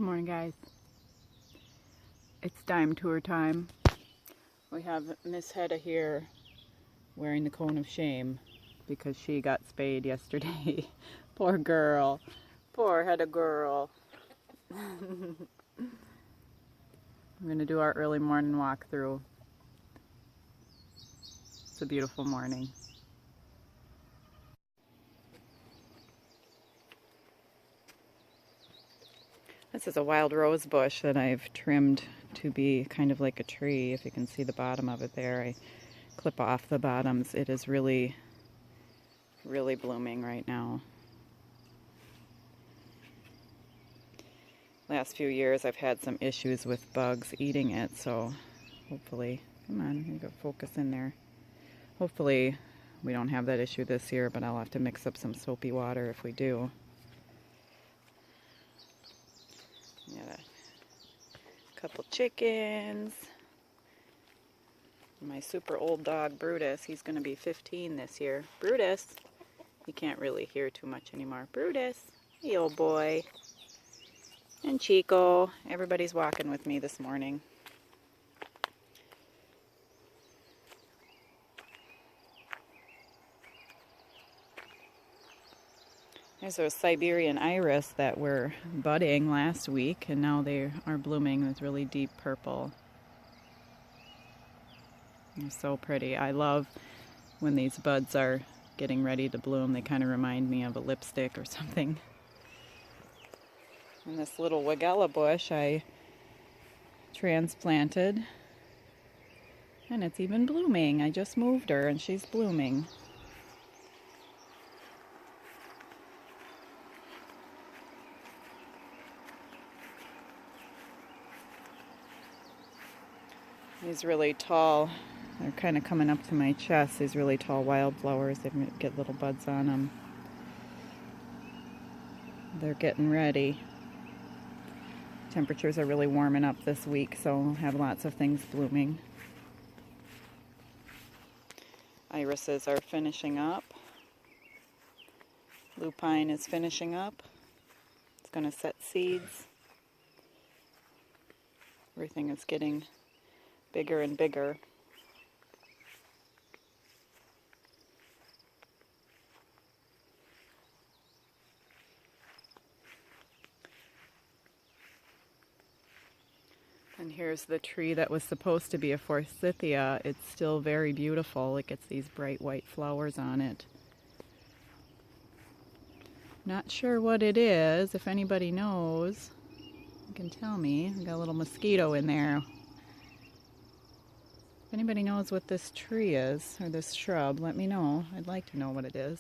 Good morning, guys. It's dime tour time. We have Miss Hedda here wearing the cone of shame because she got spayed yesterday. Poor girl. Poor Hedda girl. I'm going to do our early morning walk through. It's a beautiful morning. This is a wild rose bush that I've trimmed to be kind of like a tree. If you can see the bottom of it there, I clip off the bottoms. It is really, really blooming right now. Last few years I've had some issues with bugs eating it, so hopefully, come on, you got focus in there. Hopefully we don't have that issue this year, but I'll have to mix up some soapy water if we do. Got a couple chickens. My super old dog Brutus, he's going to be 15 this year. Brutus, he can't really hear too much anymore. Brutus, hey old boy. And Chico, everybody's walking with me this morning. There's those Siberian iris that were budding last week, and now they are blooming with really deep purple. They're so pretty. I love when these buds are getting ready to bloom. They kind of remind me of a lipstick or something. And this little Weigela bush I transplanted, and it's even blooming. I just moved her and she's blooming. These really tall, they're kind of coming up to my chest, these really tall wildflowers. They get little buds on them. They're getting ready. Temperatures are really warming up this week, so we'll have lots of things blooming. Irises are finishing up. Lupine is finishing up. It's going to set seeds. Everything is getting bigger and bigger. And here's the tree that was supposed to be a forsythia. It's still very beautiful. It gets these bright white flowers on it. Not sure what it is. If anybody knows, you can tell me. I got a little mosquito in there. If anybody knows what this tree is, or this shrub, let me know. I'd like to know what it is.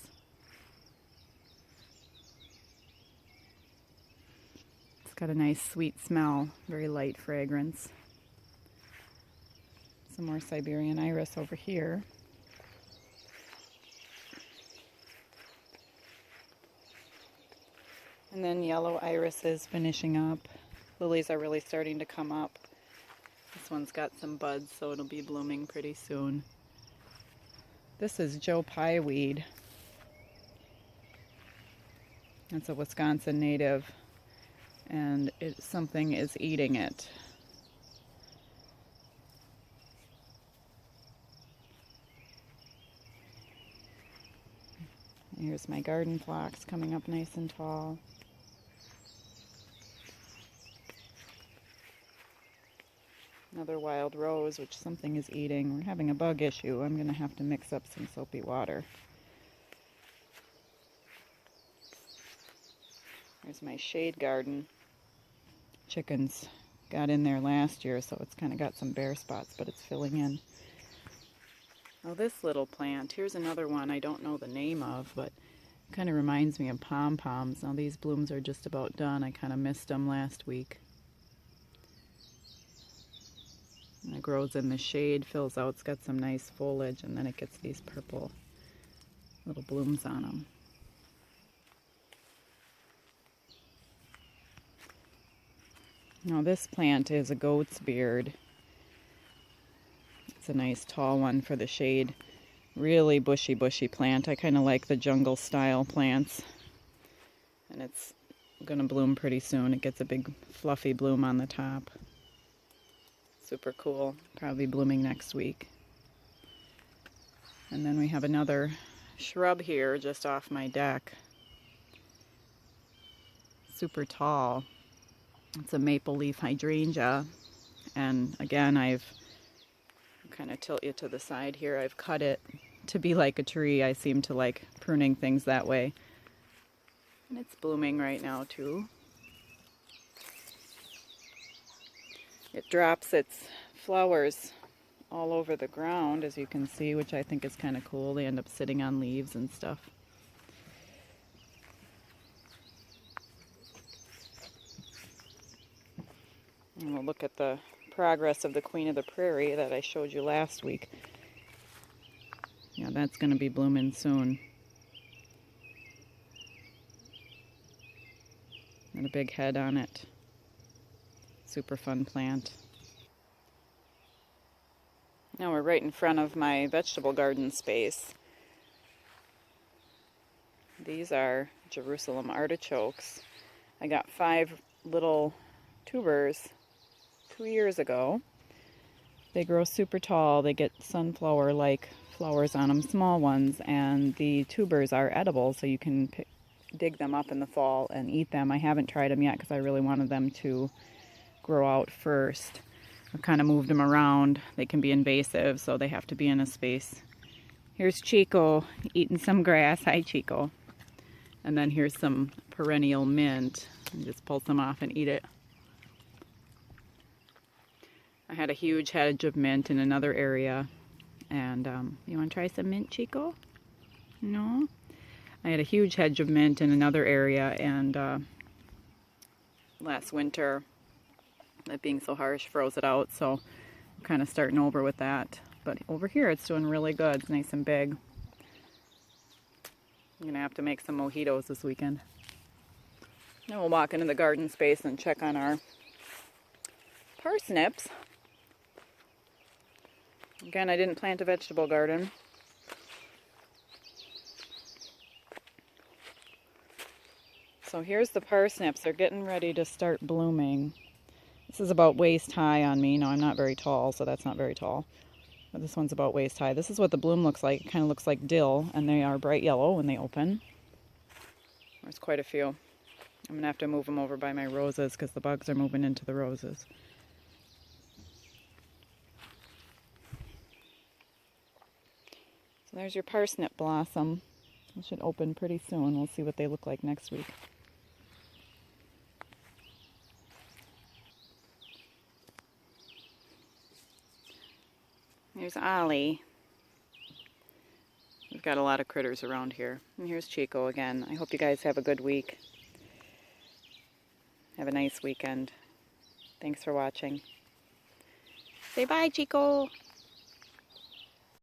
It's got a nice sweet smell, very light fragrance. Some more Siberian iris over here. And then yellow iris is finishing up. Lilies are really starting to come up. This one's got some buds, so it'll be blooming pretty soon. This is Joe Pye weed. It's a Wisconsin native, and something is eating it. Here's my garden phlox coming up nice and tall. Another wild rose, which something is eating. We're having a bug issue. I'm going to have to mix up some soapy water. There's my shade garden. Chickens got in there last year, so it's kind of got some bare spots, but it's filling in. Oh, this little plant. Here's another one I don't know the name of, but it kind of reminds me of pom-poms. Now these blooms are just about done. I kind of missed them last week. And it grows in the shade, fills out, it's got some nice foliage, and then it gets these purple little blooms on them. Now this plant is a goat's beard. It's a nice tall one for the shade. Really bushy plant. I kind of like the jungle style plants. And it's gonna bloom pretty soon. It gets a big fluffy bloom on the top. Super cool. Probably blooming next week. And then we have another shrub here just off my deck. Super tall. It's a maple leaf hydrangea. And again, I've kind of tilt you to the side here. I've cut it to be like a tree. I seem to like pruning things that way. And it's blooming right now too. It drops its flowers all over the ground, as you can see, which I think is kind of cool. They end up sitting on leaves and stuff. And we'll look at the progress of the Queen of the Prairie that I showed you last week. Yeah, that's going to be blooming soon. And a big head on it. Super fun plant. Now we're right in front of my vegetable garden space. These are Jerusalem artichokes. I got 5 little tubers 2 years ago. They grow super tall. They get sunflower-like flowers on them, small ones, and the tubers are edible, so you can dig them up in the fall and eat them. I haven't tried them yet because I really wanted them to grow out first. I've kind of moved them around. They can be invasive, so they have to be in a space. Here's Chico eating some grass. Hi, Chico. And then here's some perennial mint. You just pull some off and eat it. I had a huge hedge of mint in another area. And you want to try some mint, Chico? No? I had a huge hedge of mint in another area, and last winter, that being so harsh, froze it out, so I'm kind of starting over with that. But over here it's doing really good. It's nice and big. I'm going to have to make some mojitos this weekend. Then we'll walk into the garden space and check on our parsnips. Again, I didn't plant a vegetable garden. So here's the parsnips. They're getting ready to start blooming. This is about waist high on me. No, I'm not very tall, so that's not very tall. But this one's about waist high. This is what the bloom looks like. It kind of looks like dill, and they are bright yellow when they open. There's quite a few. I'm going to have to move them over by my roses because the bugs are moving into the roses. So there's your parsnip blossom. It should open pretty soon. We'll see what they look like next week. Here's Ollie. We've got a lot of critters around here. And here's Chico again. I hope you guys have a good week. Have a nice weekend. Thanks for watching. Say bye, Chico.